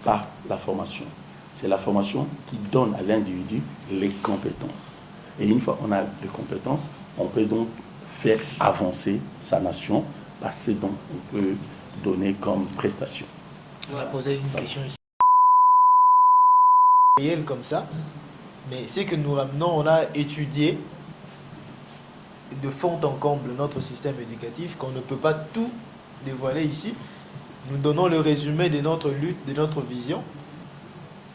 par la formation. C'est la formation qui donne à l'individu les compétences. Et une fois qu'on a les compétences, on peut donc faire avancer sa nation par ce dont on peut donner comme prestation. On va poser une question ici. Comme ça, mais c'est que nous ramenons, on a étudié de fond en comble notre système éducatif, qu'on ne peut pas tout dévoiler ici. Nous donnons le résumé de notre lutte, de notre vision,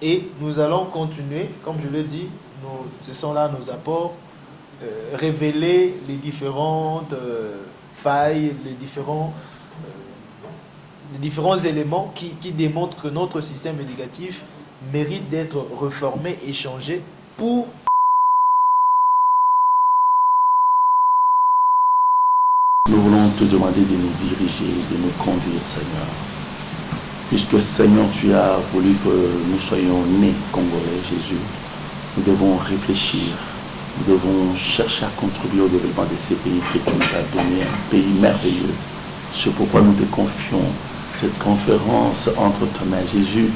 et nous allons continuer, comme je l'ai dit, ce sont là nos apports, révéler les différentes failles, les différents éléments qui démontrent que notre système éducatif mérite d'être reformé et changé pour nous voulons te demander de nous diriger, de nous conduire, Seigneur. Puisque, Seigneur, tu as voulu que nous soyons nés Congolais, Jésus, nous devons réfléchir, nous devons chercher à contribuer au développement de ces pays que tu nous as donné, un pays merveilleux. C'est pourquoi nous te confions cette conférence entre ta main, Jésus.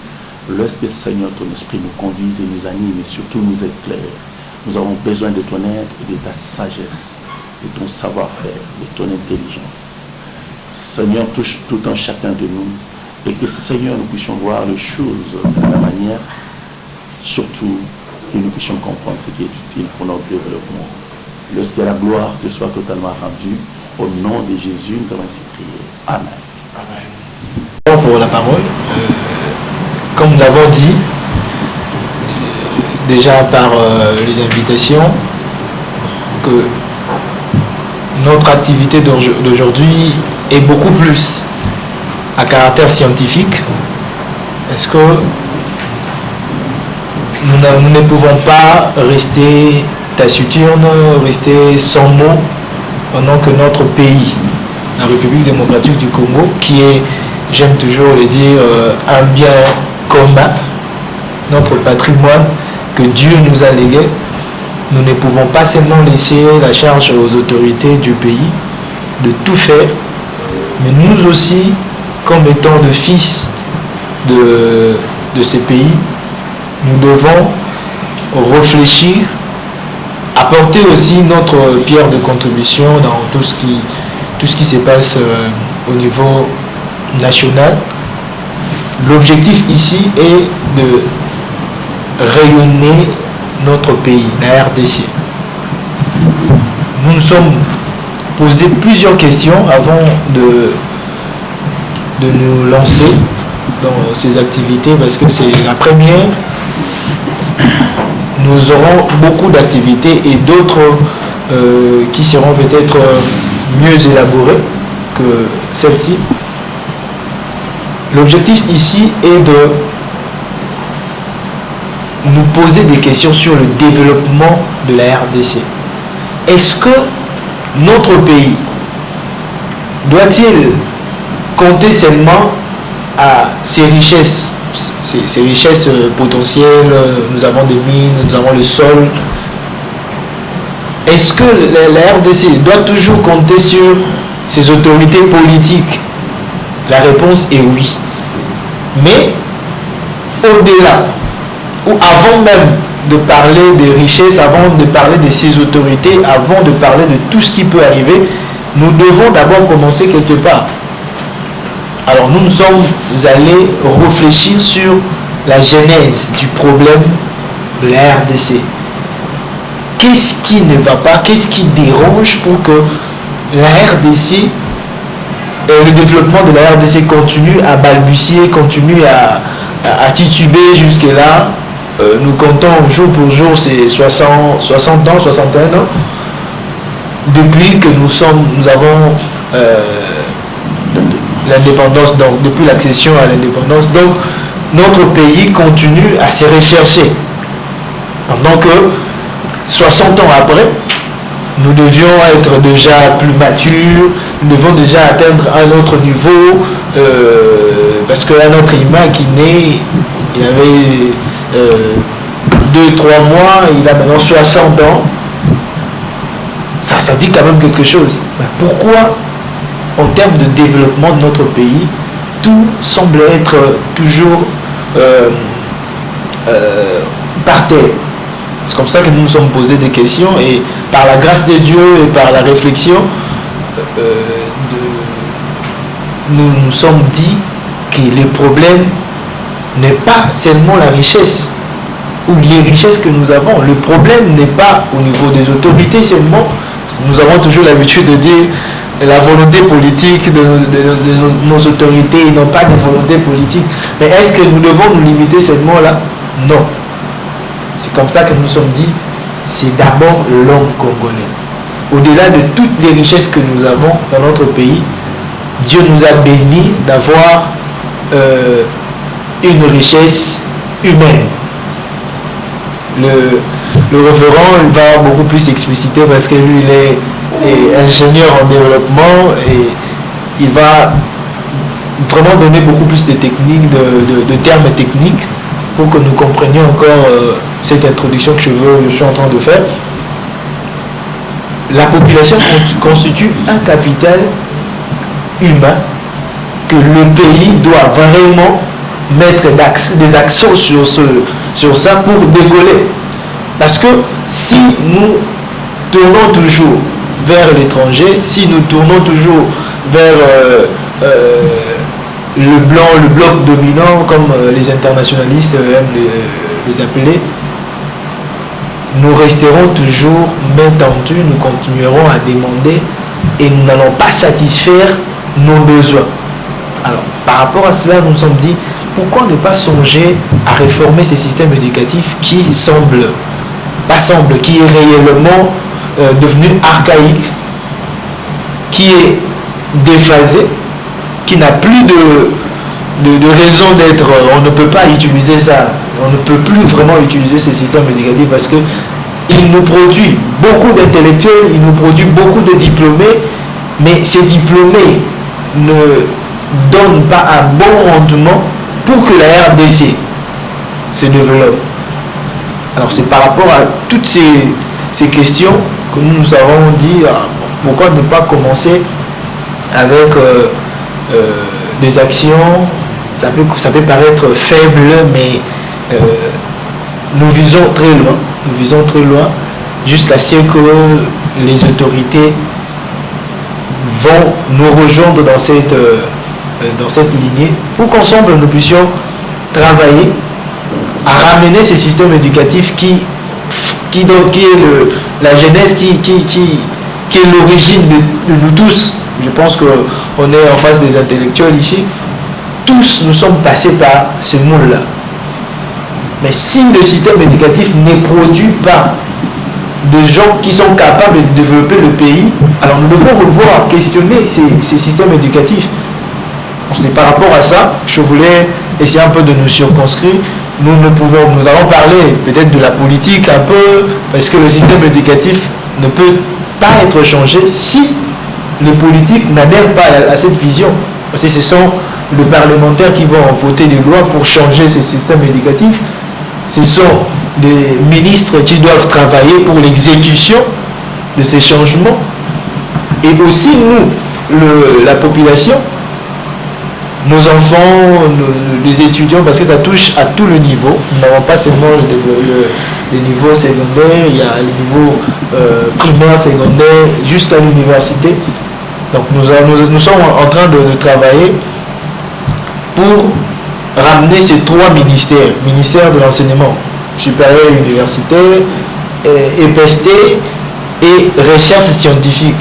Laisse que, Seigneur, ton esprit nous conduise et nous anime et surtout nous éclaire. Nous avons besoin de ton aide et de ta sagesse, de ton savoir-faire, de ton intelligence. Seigneur, touche tout un chacun de nous et que, Seigneur, nous puissions voir les choses de la manière, surtout que nous puissions comprendre ce qui est utile pour notre développement. Lorsque la gloire te soit totalement rendue, au nom de Jésus, nous avons ainsi prié. Amen. Amen. Pour la parole, comme nous l'avons dit, déjà par les invitations, que notre activité d'aujourd'hui est beaucoup plus à caractère scientifique. Est-ce que nous ne pouvons pas rester taciturnes, rester sans mots pendant que notre pays, la République démocratique du Congo, qui est, j'aime toujours le dire, un bien commun, notre patrimoine que Dieu nous a légué, nous ne pouvons pas seulement laisser la charge aux autorités du pays de tout faire, mais nous aussi, comme étant de fils de ces pays, nous devons réfléchir, apporter aussi notre pierre de contribution dans tout ce qui se passe au niveau national. L'objectif ici est de rayonner notre pays, la RDC. Nous nous sommes posé plusieurs questions avant de nous lancer dans ces activités, parce que c'est la première. Nous aurons beaucoup d'activités et d'autres qui seront peut-être mieux élaborées que celle-ci. L'objectif ici est de nous poser des questions sur le développement de la RDC. Est-ce que notre pays doit-il compter seulement à ses richesses potentielles? Nous avons des mines, nous avons le sol. Est-ce que la RDC doit toujours compter sur ses autorités politiques? La réponse est oui. Mais au-delà, ou avant même de parler des richesses, avant de parler de ces autorités, avant de parler de tout ce qui peut arriver, nous devons d'abord commencer quelque part. Alors nous sommes allés réfléchir sur la genèse du problème de la RDC. Qu'est-ce qui ne va pas, qu'est-ce qui dérange pour que la RDC, le développement de la RDC continue à balbutier, continue à tituber jusque-là. Nous comptons jour pour jour, c'est 60 ans, 61 ans, depuis que nous avons l'indépendance, donc depuis l'accession à l'indépendance. Donc notre pays continue à se rechercher. Pendant que 60 ans après, nous devions être déjà plus matures, nous devons déjà atteindre un autre niveau, parce qu'un être humain qui naît, il avait 2-3 mois, il a maintenant 60 ans. Ça dit quand même quelque chose. Mais pourquoi, en termes de développement de notre pays, tout semble être toujours par terre. C'est comme ça que nous nous sommes posés des questions et par la grâce de Dieu et par la réflexion, nous nous sommes dit que le problème n'est pas seulement la richesse ou les richesses que nous avons. Le problème n'est pas au niveau des autorités seulement. Nous avons toujours l'habitude de dire la volonté politique de nos autorités n'ont pas de volonté politique. Mais est-ce que nous devons nous limiter seulement là? Non. C'est comme ça que nous nous sommes dit, c'est d'abord l'homme congolais. Au-delà de toutes les richesses que nous avons dans notre pays, Dieu nous a bénis d'avoir une richesse humaine. Le référent il va beaucoup plus expliciter parce que lui il est ingénieur en développement et il va vraiment donner beaucoup plus de techniques, de termes techniques pour que nous comprenions encore cette introduction que je suis en train de faire. La population constitue un capital humain que le pays doit vraiment mettre des accents sur ça pour décoller. Parce que si nous tournons toujours vers l'étranger, si nous tournons toujours vers le bloc dominant, comme les internationalistes aiment les appeler, nous resterons toujours main tendue, nous continuerons à demander et nous n'allons pas satisfaire nos besoins. Alors, par rapport à cela, nous nous sommes dit, pourquoi ne pas songer à réformer ces systèmes éducatifs qui qui est réellement devenu archaïque, qui est déphasé, qui n'a plus de raison d'être. On ne peut pas utiliser ça. On ne peut plus vraiment utiliser ces systèmes éducatifs parce que il nous produit beaucoup d'intellectuels, il nous produit beaucoup de diplômés, mais ces diplômés ne donnent pas un bon rendement pour que la RDC se développe. Alors c'est par rapport à toutes ces questions que nous avons dit pourquoi ne pas commencer avec des actions. Ça peut paraître faible, mais nous visons très loin jusqu'à ce que les autorités vont nous rejoindre dans cette lignée pour qu'ensemble nous puissions travailler à ramener ces systèmes éducatifs qui est la jeunesse qui est l'origine de nous tous. Je pense qu'on est en face des intellectuels ici. Tous nous sommes passés par ce monde-là. Mais si le système éducatif ne produit pas de gens qui sont capables de développer le pays, alors nous devons revoir, questionner ces systèmes éducatifs. C'est par rapport à ça, je voulais essayer un peu de nous circonscrire. Nous allons parler peut-être de la politique un peu, parce que le système éducatif ne peut pas être changé si les politiques n'adhèrent pas à cette vision. Parce que ce sont les parlementaires qui vont voter des lois pour changer ces systèmes éducatifs. Ce sont des ministres qui doivent travailler pour l'exécution de ces changements. Et aussi nous, la population, nos enfants, les étudiants, parce que ça touche à tout le niveau. Nous n'avons pas seulement le niveau secondaire, il y a le niveau primaire, secondaire, jusqu'à l'université. Donc nous sommes en train de travailler pour ramener ces trois ministères, ministère de l'enseignement supérieur et universitaire, EPST et recherche scientifique.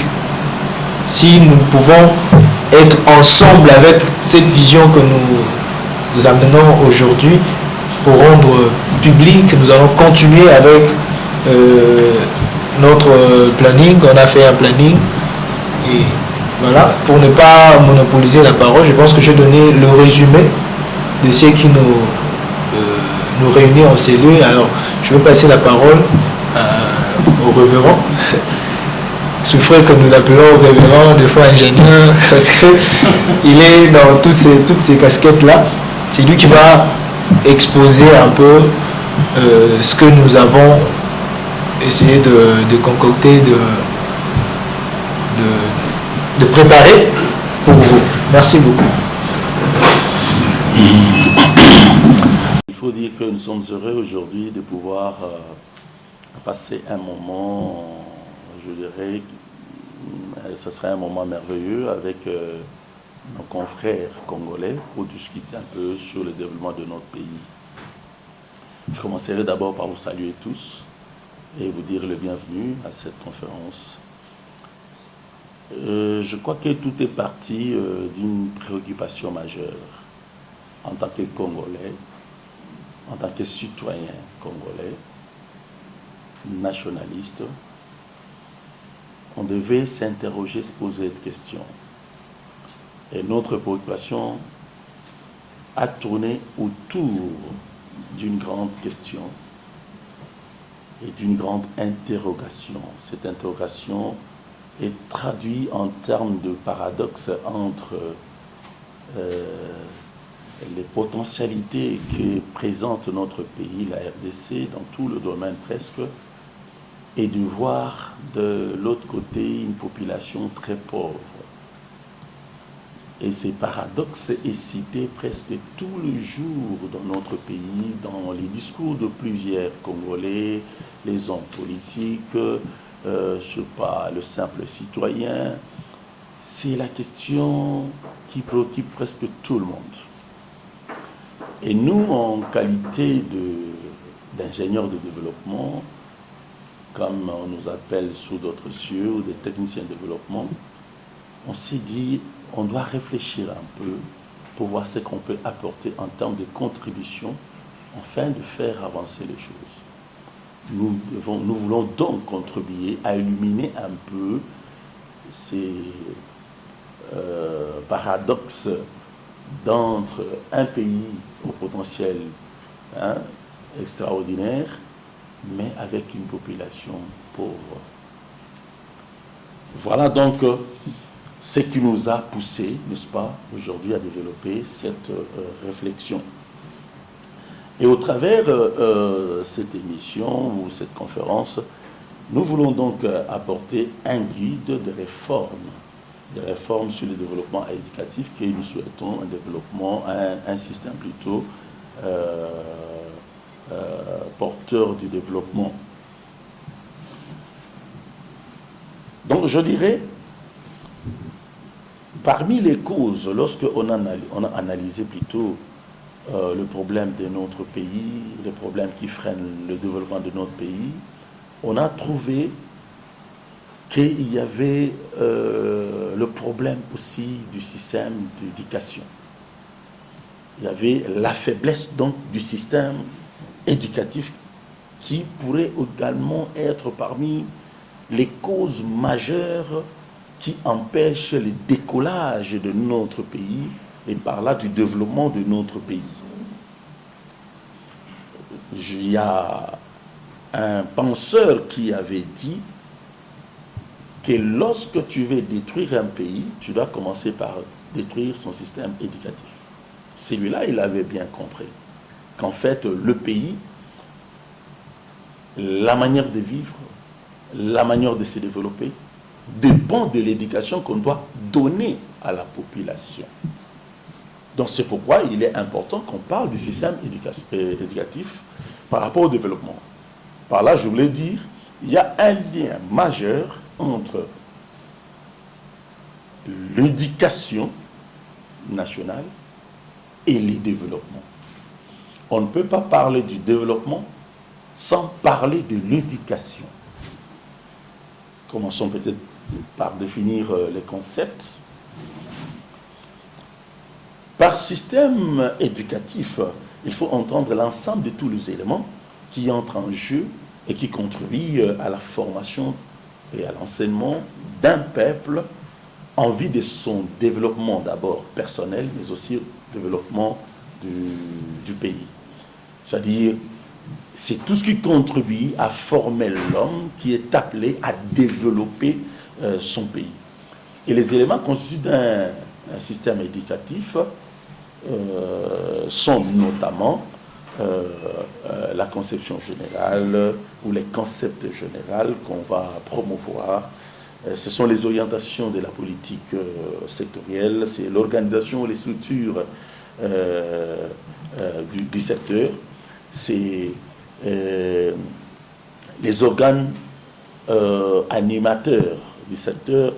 Si nous pouvons être ensemble avec cette vision que nous amenons aujourd'hui pour rendre public, nous allons continuer avec notre planning. On a fait un planning et voilà, pour ne pas monopoliser la parole, je pense que je vais donner le résumé de ce qui nous réunit en cellule. Alors, je vais passer la parole au révérend. Souffrez que nous l'appelons révérend, des fois ingénieur, parce qu'il est dans toutes ces casquettes-là. C'est lui qui va exposer un peu ce que nous avons essayé de concocter, de préparer pour vous. Merci beaucoup. Il faut dire que nous sommes heureux aujourd'hui de pouvoir passer un moment, je dirais, ce serait un moment merveilleux avec nos confrères congolais pour discuter un peu sur le développement de notre pays. Je commencerai d'abord par vous saluer tous et vous dire le bienvenu à cette conférence. Je crois que tout est parti d'une préoccupation majeure en tant que Congolais, en tant que citoyen congolais, nationaliste. On devait s'interroger, se poser cette question. Et notre préoccupation a tourné autour d'une grande question et d'une grande interrogation. Cette interrogation est traduite en termes de paradoxe entre les potentialités que présente notre pays, la RDC, dans tout le domaine presque, et de voir de l'autre côté une population très pauvre. Et ces paradoxes est cité presque tous les jours dans notre pays, dans les discours de plusieurs Congolais, les hommes politiques, je sais pas, le simple citoyen. C'est la question qui préoccupe presque tout le monde. Et nous, en qualité d'ingénieurs de développement, comme on nous appelle sous d'autres cieux, ou des techniciens de développement, on s'est dit, on doit réfléchir un peu pour voir ce qu'on peut apporter en termes de contribution afin de faire avancer les choses. Nous voulons donc contribuer à illuminer un peu ces paradoxes d'entre un pays au potentiel extraordinaire, mais avec une population pauvre. Voilà donc ce qui nous a poussé, n'est-ce pas, aujourd'hui à développer cette réflexion. Et au travers cette émission ou cette conférence, nous voulons donc apporter un guide de réformes sur le développement éducatif, que nous souhaitons un développement, un système plutôt porteur du développement. Donc je dirais, parmi les causes, lorsqu'on a analysé plutôt le problème de notre pays, les problèmes qui freinent le développement de notre pays, on a trouvé qu'il y avait le problème aussi du système d'éducation. Il y avait la faiblesse donc du système éducatif qui pourrait également être parmi les causes majeures qui empêchent le décollage de notre pays et par là du développement de notre pays. Il y a un penseur qui avait dit que lorsque tu veux détruire un pays, tu dois commencer par détruire son système éducatif. Celui-là, il avait bien compris qu'en fait, le pays, la manière de vivre, la manière de se développer, dépend de l'éducation qu'on doit donner à la population. Donc c'est pourquoi il est important qu'on parle du système éducatif par rapport au développement. Par là, je voulais dire, il y a un lien majeur entre l'éducation nationale et les développements. On ne peut pas parler du développement sans parler de l'éducation. Commençons peut-être par définir les concepts. Par système éducatif, il faut entendre l'ensemble de tous les éléments qui entrent en jeu et qui contribuent à la formation et à l'enseignement d'un peuple en vue de son développement d'abord personnel, mais aussi développement du pays. C'est-à-dire, c'est tout ce qui contribue à former l'homme qui est appelé à développer son pays. Et les éléments constitués d'un système éducatif sont notamment la conception générale ou les concepts généraux qu'on va promouvoir. Ce sont les orientations de la politique sectorielle, c'est l'organisation et les structures du secteur, c'est les organes animateurs du secteur,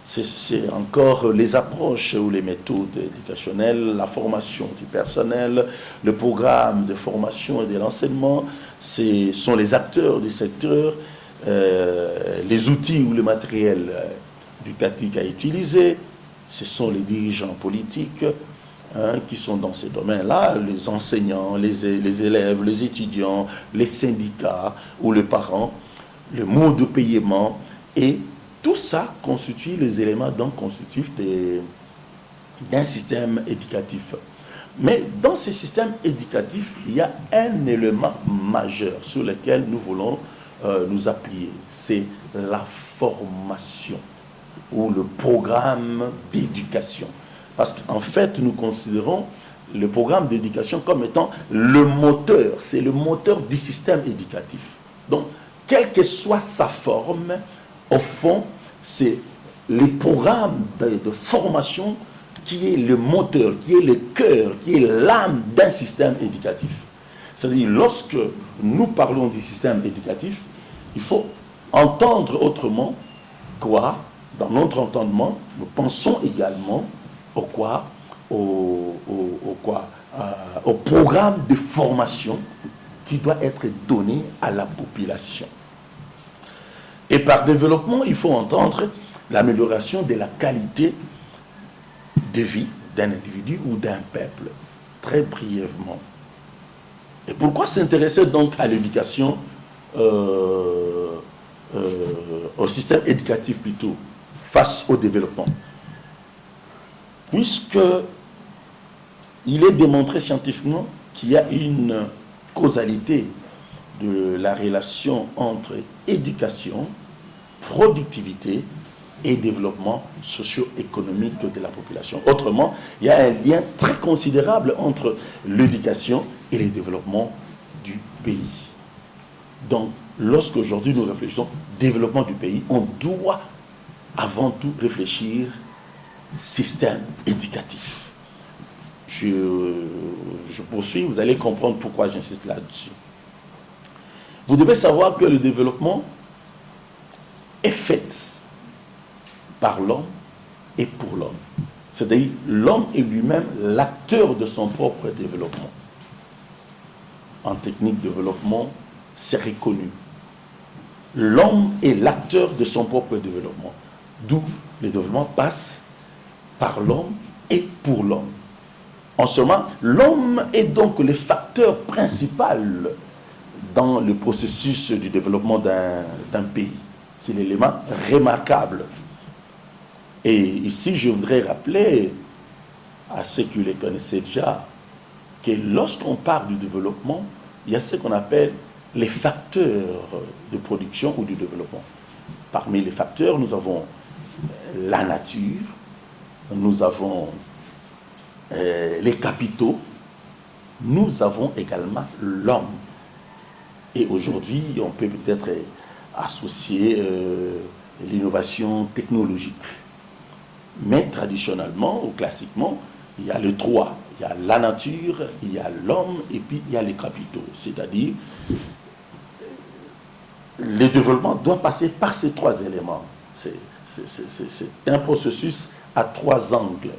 c'est encore les approches ou les méthodes éducationnelles, la formation du personnel, le programme de formation et de l'enseignement, ce sont les acteurs du secteur, les outils ou le matériel éducatif à utiliser, ce sont les dirigeants politiques qui sont dans ces domaines-là, les enseignants, les élèves, les étudiants, les syndicats ou les parents, le mode de paiement, et tout ça constitue les éléments donc constitutifs d'un système éducatif. Mais dans ce système éducatif, il y a un élément majeur sur lequel nous voulons nous appuyer, c'est la formation ou le programme d'éducation. Parce qu'en fait, nous considérons le programme d'éducation comme étant le moteur, c'est le moteur du système éducatif. Donc, quelle que soit sa forme, au fond, c'est le programme de formation qui est le moteur, qui est le cœur, qui est l'âme d'un système éducatif. C'est-à-dire, lorsque nous parlons du système éducatif, il faut entendre autrement quoi, dans notre entendement, nous pensons également au programme de formation qui doit être donné à la population. Et par développement, il faut entendre l'amélioration de la qualité de vie d'un individu ou d'un peuple, très brièvement. Et pourquoi s'intéresser donc à l'éducation, au système éducatif plutôt, face au développement? Puisque il est démontré scientifiquement qu'il y a une causalité de la relation entre éducation, productivité et développement socio-économique de la population. Autrement, il y a un lien très considérable entre l'éducation et le développement du pays. Donc, lorsqu'aujourd'hui nous réfléchissons au développement du pays, on doit avant tout réfléchir système éducatif. Je poursuis, vous allez comprendre pourquoi j'insiste là-dessus. Vous devez savoir que le développement est fait par l'homme et pour l'homme. C'est-à-dire l'homme est lui-même l'acteur de son propre développement. En technique de développement, c'est reconnu. L'homme est l'acteur de son propre développement. D'où le développement passe par l'homme et pour l'homme. En ce moment, l'homme est donc le facteur principal dans le processus du développement d'un pays. C'est l'élément remarquable. Et ici, je voudrais rappeler à ceux qui le connaissaient déjà que lorsqu'on parle du développement, il y a ce qu'on appelle les facteurs de production ou du développement. Parmi les facteurs, nous avons la nature, nous avons les capitaux, nous avons également l'homme. Et aujourd'hui, on peut peut-être associer l'innovation technologique. Mais traditionnellement ou classiquement, il y a les trois. Il y a la nature, il y a l'homme et puis il y a les capitaux. C'est-à-dire, le développement doit passer par ces trois éléments. C'est un processus à trois angles.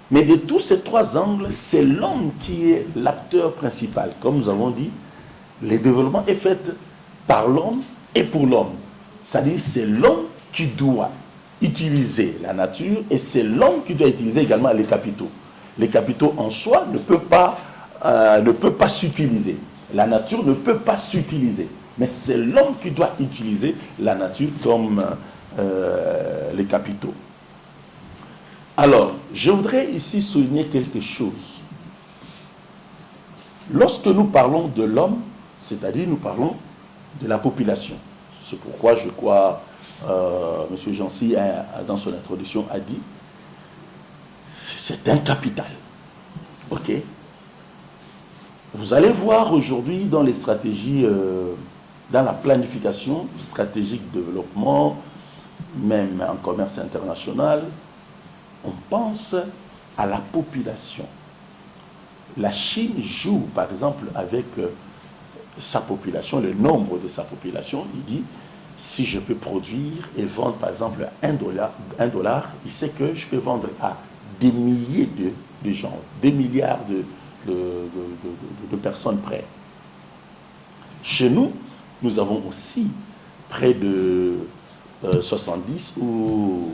Mais de tous ces trois angles, c'est l'homme qui est l'acteur principal. Comme nous avons dit, le développement est fait par l'homme et pour l'homme. C'est-à-dire c'est l'homme qui doit utiliser la nature et c'est l'homme qui doit utiliser également les capitaux. Les capitaux en soi ne peuvent pas s'utiliser. La nature ne peut pas s'utiliser. Mais c'est l'homme qui doit utiliser la nature comme les capitaux. Alors, je voudrais ici souligner quelque chose. Lorsque nous parlons de l'homme, c'est-à-dire nous parlons de la population. C'est pourquoi je crois, M. Jancy, dans son introduction, a dit, c'est un capital. OK? Vous allez voir aujourd'hui dans les stratégies, dans la planification stratégique de développement, même en commerce international, on pense à la population. la Chine joue, par exemple, avec sa population, le nombre de sa population. Il dit, si je peux produire et vendre, par exemple, $1, il sait que je peux vendre à des milliers de gens, des milliards de personnes près. Chez nous, nous avons aussi près de 70 ou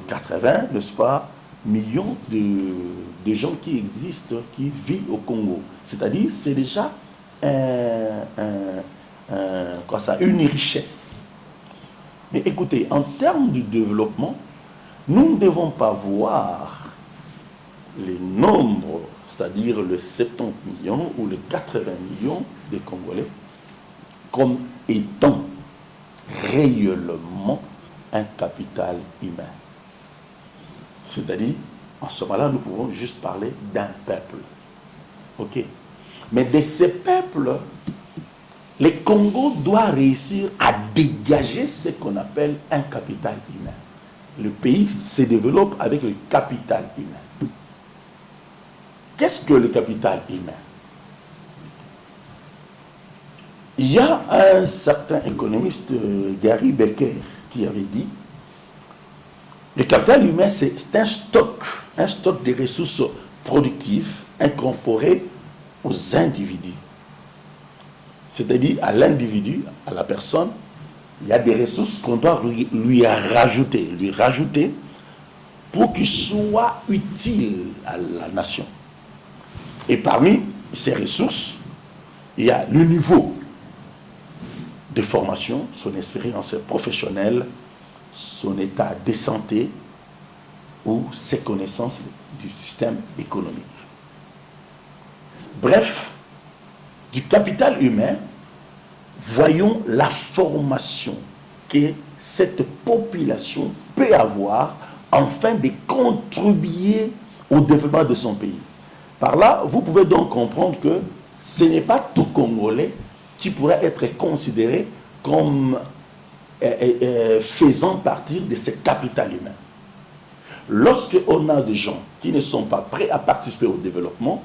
80, n'est-ce pas, millions de gens qui existent, qui vivent au Congo. C'est-à-dire, c'est déjà une richesse. Mais écoutez, en termes de développement, nous ne devons pas voir les nombres, c'est-à-dire le 70 millions ou les 80 millions de Congolais, comme étant réellement un capital humain. C'est-à-dire, en ce moment-là, nous pouvons juste parler d'un peuple. OK? Mais de ces peuples, les Congo doivent réussir à dégager ce qu'on appelle un capital humain. Le pays se développe avec le capital humain. Qu'est-ce que le capital humain? Il y a un certain économiste, Gary Becker, qui avait dit le capital humain, c'est un stock de ressources productives incorporées aux individus. C'est-à-dire à l'individu, à la personne, il y a des ressources qu'on doit lui rajouter pour qu'il soit utile à la nation. Et parmi ces ressources, il y a le niveau de formation, son expérience professionnelle, son état de santé ou ses connaissances du système économique. Bref, du capital humain, voyons la formation que cette population peut avoir afin de contribuer au développement de son pays. Par là, vous pouvez donc comprendre que ce n'est pas tout Congolais qui pourrait être considéré comme faisant partie de ce capital humain. Lorsqu'on a des gens qui ne sont pas prêts à participer au développement,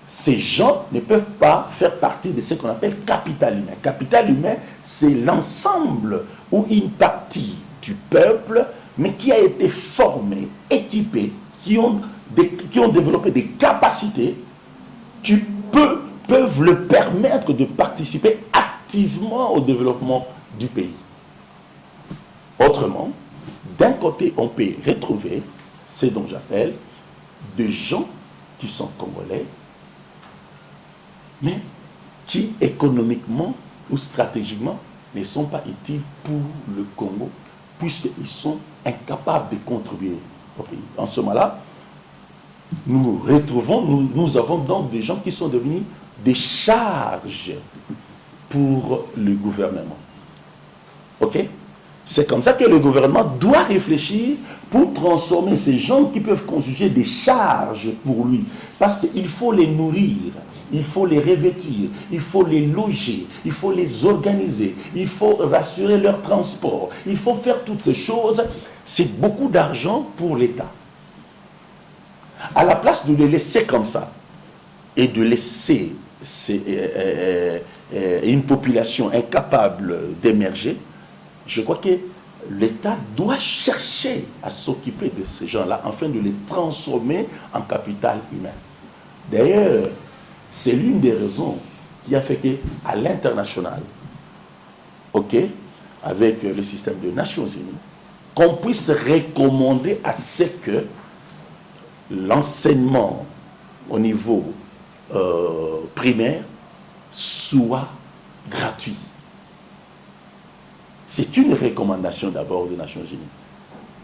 ces gens ne peuvent pas faire partie de ce qu'on appelle capital humain. Capital humain, c'est l'ensemble ou une partie du peuple, mais qui a été formé, équipé, qui ont développé des capacités qui peuvent le permettre de participer activement au développement du pays. Autrement, d'un côté, on peut retrouver ce dont j'appelle des gens qui sont congolais, mais qui économiquement ou stratégiquement ne sont pas utiles pour le Congo, puisqu'ils sont incapables de contribuer au pays. En ce moment-là, nous avons donc des gens qui sont devenus des charges pour le gouvernement. OK? C'est comme ça que le gouvernement doit réfléchir pour transformer ces gens qui peuvent constituer des charges pour lui. Parce qu'il faut les nourrir, il faut les revêtir, il faut les loger, il faut les organiser, il faut rassurer leur transport, il faut faire toutes ces choses. C'est beaucoup d'argent pour l'État. À la place de les laisser comme ça et de laisser une population incapable d'émerger, je crois que l'État doit chercher à s'occuper de ces gens-là afin de les transformer en capital humain. D'ailleurs, c'est l'une des raisons qui a fait qu'à l'international, OK, avec le système des Nations Unies, qu'on puisse recommander à ce que l'enseignement au niveau primaire soit gratuit. C'est une recommandation d'abord des Nations Unies,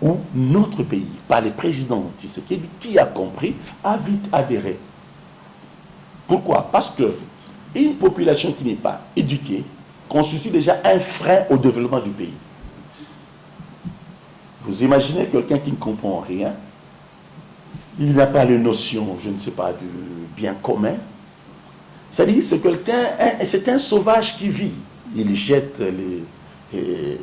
où notre pays, par les présidents Tshisekedi, qui a compris, a vite adhéré. Pourquoi? Parce qu'une population qui n'est pas éduquée constitue déjà un frein au développement du pays. Vous imaginez quelqu'un qui ne comprend rien, il n'a pas les notions, je ne sais pas, du bien commun. C'est-à-dire, c'est un sauvage qui vit. Il jette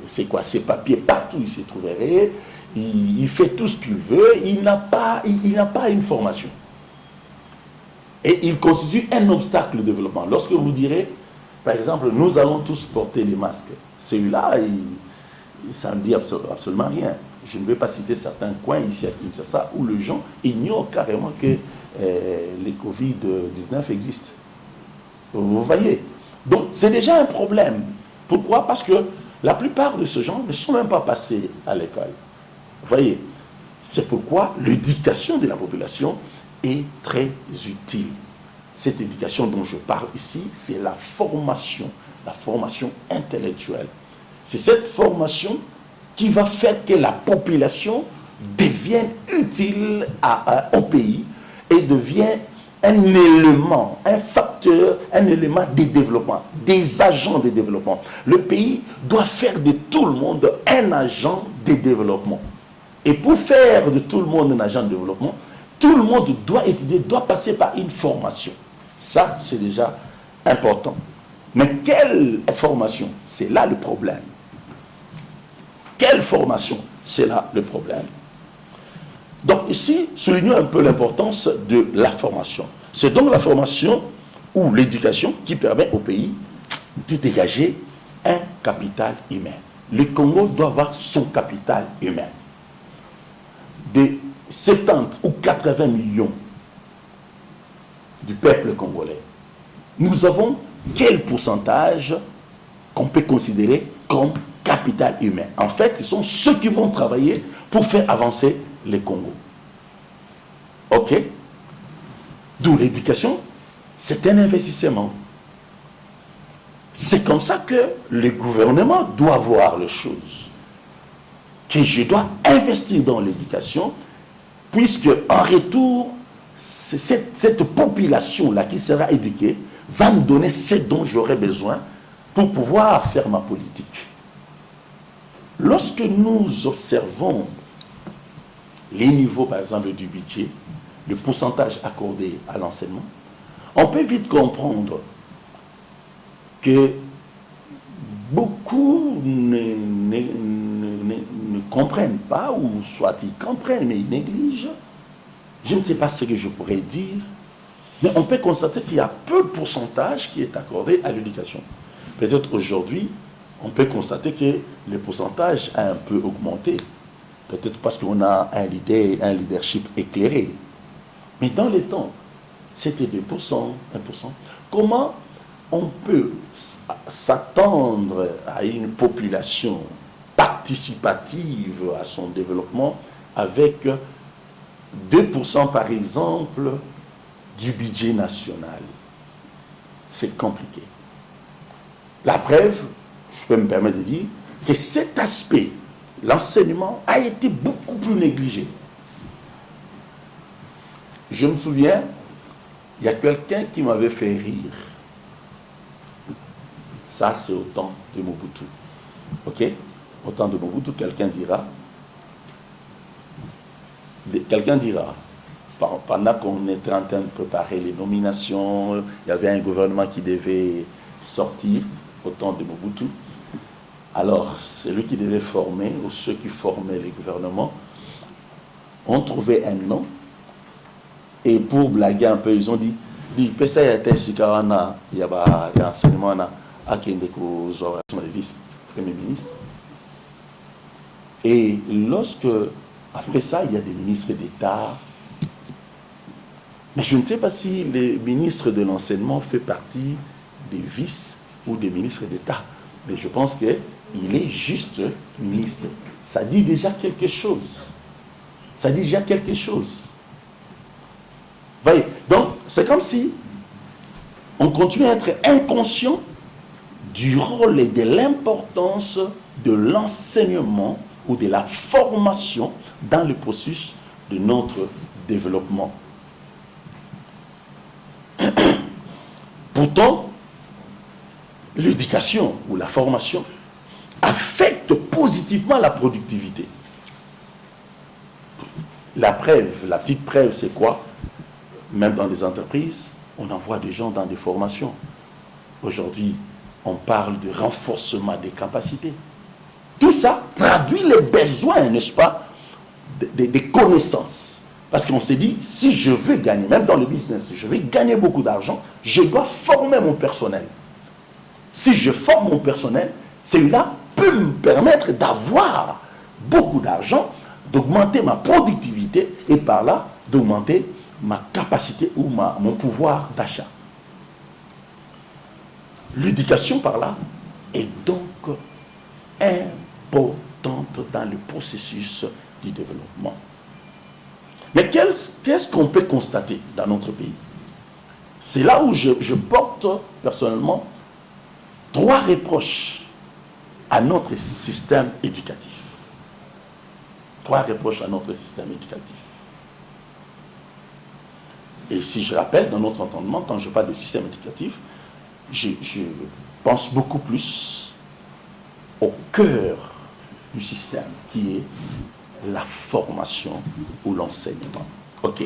ses papiers partout où il se trouverait, il fait tout ce qu'il veut, il n'a pas une formation. Et il constitue un obstacle au développement. Lorsque vous direz, par exemple, nous allons tous porter les masques, celui-là, ça ne dit absolument rien. Je ne vais pas citer certains coins ici à Kinshasa où les gens ignorent carrément que les Covid-19 existent. Vous voyez? Donc, c'est déjà un problème. Pourquoi? Parce que la plupart de ces gens ne sont même pas passés à l'école. Vous voyez? C'est pourquoi l'éducation de la population est très utile. Cette éducation dont je parle ici, c'est la formation intellectuelle. C'est cette formation qui va faire que la population devienne utile au pays et devient un élément, un facteur, un élément de développement, des agents de développement. Le pays doit faire de tout le monde un agent de développement. Et pour faire de tout le monde un agent de développement, tout le monde doit étudier, doit passer par une formation. Ça, c'est déjà important. Mais quelle formation? C'est là le problème. Quelle formation? C'est là le problème. Donc ici, soulignons un peu l'importance de la formation. C'est donc la formation ou l'éducation qui permet au pays de dégager un capital humain. Le Congo doit avoir son capital humain. De 70 ou 80 millions du peuple congolais, nous avons quel pourcentage qu'on peut considérer comme capital humain? En fait, ce sont ceux qui vont travailler pour faire avancer les Congo. Ok? D'où l'éducation, c'est un investissement. C'est comme ça que le gouvernement doit voir les choses. Que je dois investir dans l'éducation, puisque en retour, cette population-là qui sera éduquée va me donner ce dont j'aurai besoin pour pouvoir faire ma politique. Lorsque nous observons les niveaux, par exemple, du budget, le pourcentage accordé à l'enseignement, on peut vite comprendre que beaucoup ne comprennent pas, ou soit ils comprennent, mais ils négligent. Je ne sais pas ce que je pourrais dire, mais on peut constater qu'il y a peu de pourcentage qui est accordé à l'éducation. Peut-être aujourd'hui, on peut constater que le pourcentage a un peu augmenté. Peut-être parce qu'on a un leadership éclairé. Mais dans les temps, c'était 2%, 1%. Comment on peut s'attendre à une population participative à son développement avec 2% par exemple du budget national? C'est compliqué. La preuve, je peux me permettre de dire que cet aspect, l'enseignement, a été beaucoup plus négligé. Je me souviens, il y a quelqu'un qui m'avait fait rire. Ça, c'est au temps de Mobutu. Ok? Au temps de Mobutu, quelqu'un dira, pendant qu'on était en train de préparer les nominations, il y avait un gouvernement qui devait sortir au temps de Mobutu. Alors, celui qui devait former, ou ceux qui formaient les gouvernements, ont trouvé un nom. Et pour blaguer un peu, ils ont dit, il y a un enseignement à Kendeko, le vice-premier ministre. Et lorsque, après ça, il y a des ministres d'État. Mais je ne sais pas si le ministre de l'enseignement fait partie des vices ou des ministres d'État. Mais je pense qu'il est juste ministre. Ça dit déjà quelque chose. Ça dit déjà quelque chose. Voyez, donc c'est comme si on continue à être inconscient du rôle et de l'importance de l'enseignement ou de la formation dans le processus de notre développement. Pourtant, l'éducation ou la formation affecte positivement la productivité. La preuve, la petite preuve, c'est quoi? Même dans des entreprises, on envoie des gens dans des formations. Aujourd'hui, on parle de renforcement des capacités. Tout ça traduit les besoins, n'est-ce pas, des connaissances. Parce qu'on s'est dit, si je veux gagner, même dans le business, je vais gagner beaucoup d'argent, je dois former mon personnel. Si je forme mon personnel, celui-là peut me permettre d'avoir beaucoup d'argent, d'augmenter ma productivité et par là, d'augmenter ma capacité ou mon pouvoir d'achat. L'éducation par là est donc importante dans le processus du développement. Mais qu'est-ce qu'on peut constater dans notre pays? C'est là où je porte personnellement 3 reproches à notre système éducatif. 3 reproches à notre système éducatif. Et si je rappelle, dans notre entendement, quand je parle de système éducatif, je pense beaucoup plus au cœur du système, qui est la formation ou l'enseignement. Ok.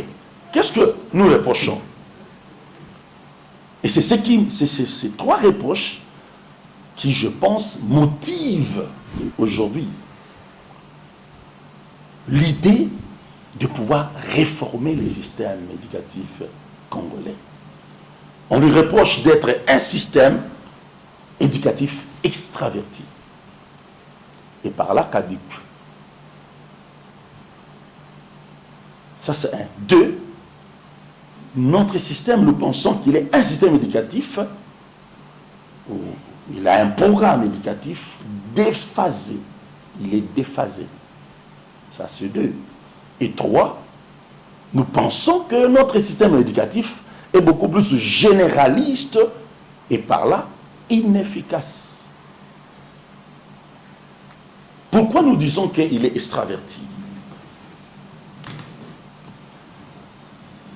Qu'est-ce que nous reprochons? Et c'est ces 3 reproches qui, je pense, motivent aujourd'hui l'idée de pouvoir réformer le système éducatif congolais. On lui reproche d'être un système éducatif extraverti. Et par là, caduc. Ça, c'est 1. 2, notre système, nous pensons qu'il est un système éducatif où il a un programme éducatif déphasé. Il est déphasé. Ça, c'est 2. Et 3, nous pensons que notre système éducatif est beaucoup plus généraliste et par là inefficace. Pourquoi nous disons qu'il est extraverti?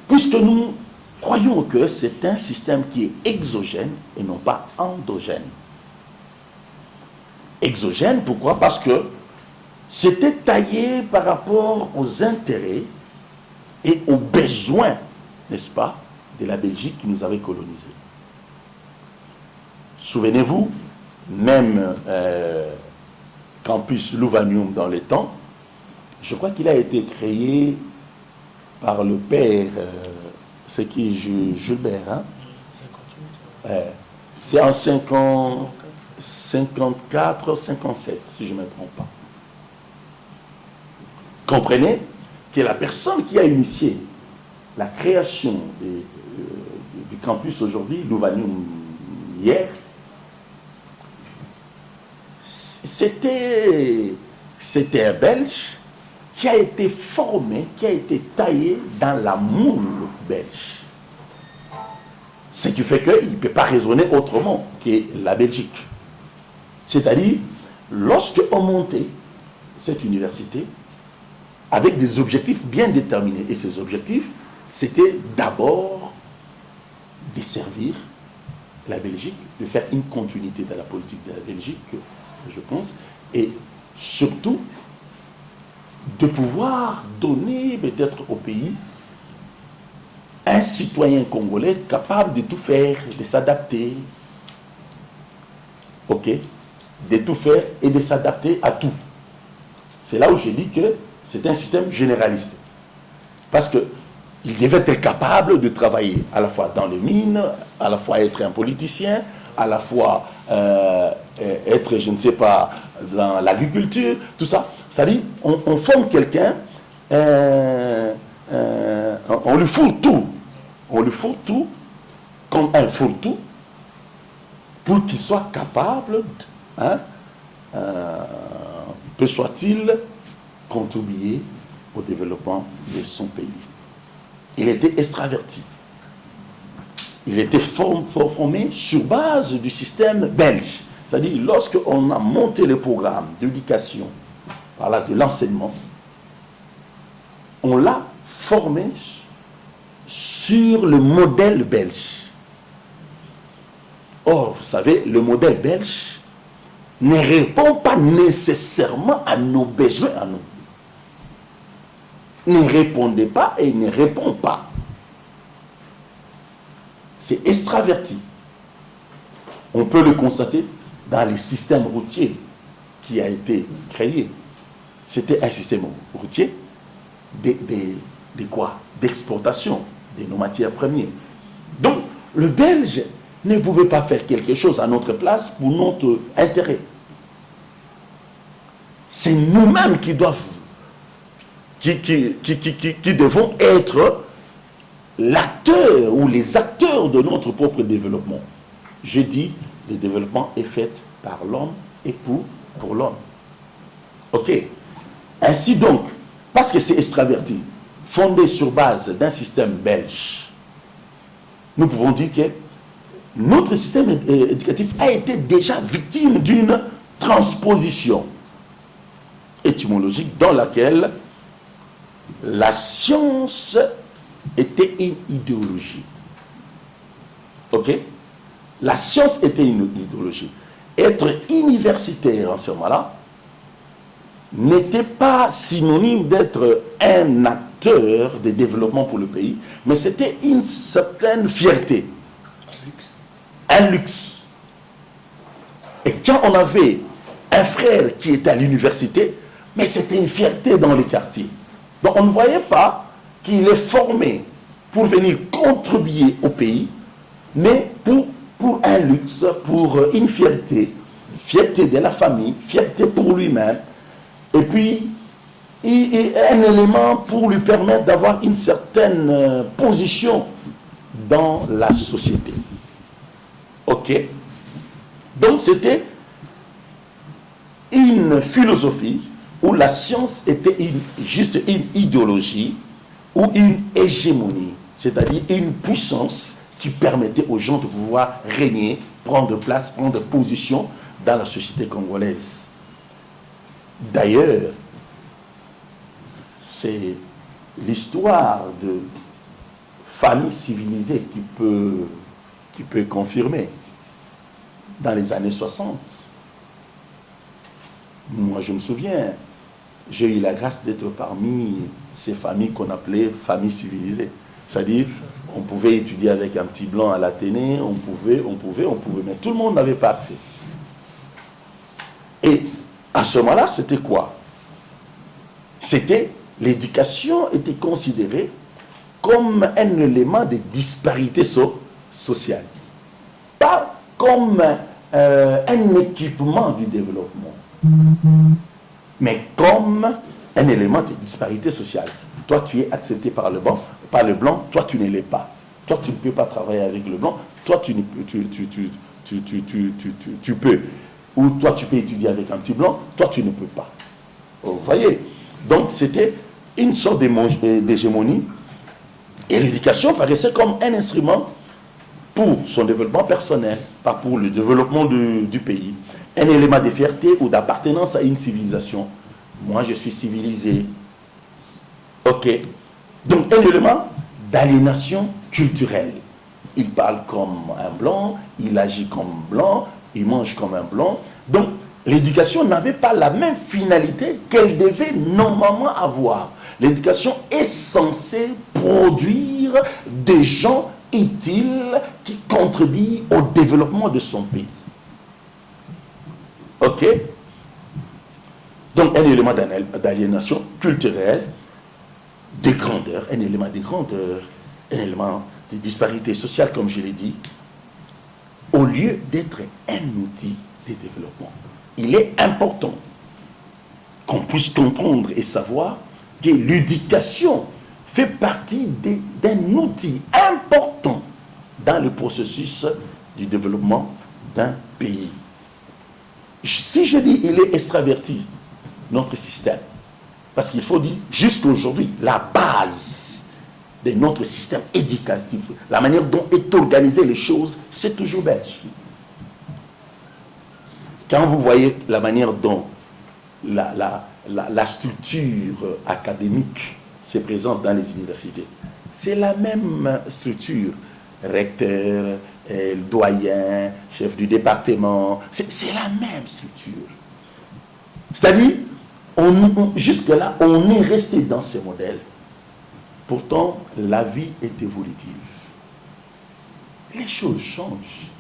Puisque nous croyons que c'est un système qui est exogène et non pas endogène. Exogène, pourquoi? Parce que c'était taillé par rapport aux intérêts et aux besoins, n'est-ce pas, de la Belgique qui nous avait colonisés. Souvenez-vous, même Campus Louvanium dans les temps, je crois qu'il a été créé par le père, c'est qui, Gilbert, hein? C'est en 54, 57, si je ne me trompe pas. Comprenez que la personne qui a initié la création du campus aujourd'hui, Louvanium hier, c'était un Belge qui a été formé, qui a été taillé dans la moule belge. Ce qui fait qu'il ne peut pas raisonner autrement que la Belgique. C'est-à-dire, lorsqu'on montait cette université, avec des objectifs bien déterminés, et ces objectifs, c'était d'abord de servir la Belgique, de faire une continuité dans la politique de la Belgique, je pense, et surtout de pouvoir donner peut-être au pays un citoyen congolais capable de tout faire, de s'adapter, ok, de tout faire et de s'adapter à tout. C'est là où je dis que c'est un système généraliste. Parce qu'il devait être capable de travailler à la fois dans les mines, à la fois être un politicien, à la fois être, je ne sais pas, dans l'agriculture, tout ça. C'est-à-dire, on forme quelqu'un, on lui fourre tout. On lui fourre tout, comme un fourre-tout, pour qu'il soit capable, que soit-il, contribuer au développement de son pays. Il était extraverti. Il était formé sur base du système belge. C'est-à-dire, lorsqu'on a monté le programme d'éducation, par là de l'enseignement, on l'a formé sur le modèle belge. Or, vous savez, le modèle belge ne répond pas nécessairement à nos besoins à nous. Ne répondait pas et ne répond pas. C'est extraverti. On peut le constater dans les systèmes routiers qui a été créé. C'était un système routier de quoi? D'exportation de nos matières premières. Donc, le Belge ne pouvait pas faire quelque chose à notre place pour notre intérêt. C'est nous-mêmes qui devons être l'acteur ou les acteurs de notre propre développement. Je dis, le développement est fait par l'homme et pour l'homme. Ok. Ainsi donc, parce que c'est extraverti, fondé sur base d'un système belge, nous pouvons dire que notre système éducatif a été déjà victime d'une transposition étymologique dans laquelle la science était une idéologie. Ok? La science était une idéologie. Être universitaire en ce moment-là n'était pas synonyme d'être un acteur de développement pour le pays, mais c'était une certaine fierté. Un luxe. Et quand on avait un frère qui était à l'université, mais c'était une fierté dans les quartiers. Donc on ne voyait pas qu'il est formé pour venir contribuer au pays, mais pour un luxe, pour une fierté, fierté de la famille, fierté pour lui-même, et puis un élément pour lui permettre d'avoir une certaine position dans la société. Ok? Donc c'était une philosophie où la science était juste une idéologie ou une hégémonie, c'est-à-dire une puissance qui permettait aux gens de pouvoir régner, prendre place, prendre position dans la société congolaise. D'ailleurs, c'est l'histoire de familles civilisées qui peut confirmer. Dans les années 60, moi je me souviens, j'ai eu la grâce d'être parmi ces familles qu'on appelait familles civilisées. C'est-à-dire, on pouvait étudier avec un petit blanc à l'Athénée, on pouvait, mais tout le monde n'avait pas accès. Et à ce moment-là, c'était quoi? C'était, l'éducation était considérée comme un élément de disparité sociale. Pas comme un équipement du développement, mais comme un élément de disparité sociale. Toi, tu es accepté par le blanc, toi, tu ne l'es pas. Toi, tu ne peux pas travailler avec le blanc, toi, tu peux. Ou toi, tu peux étudier avec un petit blanc, toi, tu ne peux pas. Vous voyez? Donc, c'était une sorte d'hégémonie. Et l'éducation paraissait comme un instrument pour son développement personnel, pas pour le développement du pays. Un élément de fierté ou d'appartenance à une civilisation. Moi, je suis civilisé. Ok. Donc, un élément d'aliénation culturelle. Il parle comme un blanc, il agit comme un blanc, il mange comme un blanc. Donc, l'éducation n'avait pas la même finalité qu'elle devait normalement avoir. L'éducation est censée produire des gens utiles qui contribuent au développement de son pays. Ok? Donc, un élément d'aliénation culturelle, de grandeur, un élément de grandeur, un élément de disparité sociale, comme je l'ai dit, au lieu d'être un outil de développement. Il est important qu'on puisse comprendre et savoir que l'éducation fait partie d'un outil important dans le processus du développement d'un pays. Si je dis il est extraverti, notre système, parce qu'il faut dire jusqu'à aujourd'hui, la base de notre système éducatif, la manière dont est organisée les choses, c'est toujours belge. Quand vous voyez la manière dont la structure académique se présente dans les universités, c'est la même structure. Recteur, doyen, chef du département, c'est la même structure. C'est-à-dire, jusque-là, on est resté dans ce modèle. Pourtant, la vie est évolutive. Les choses changent.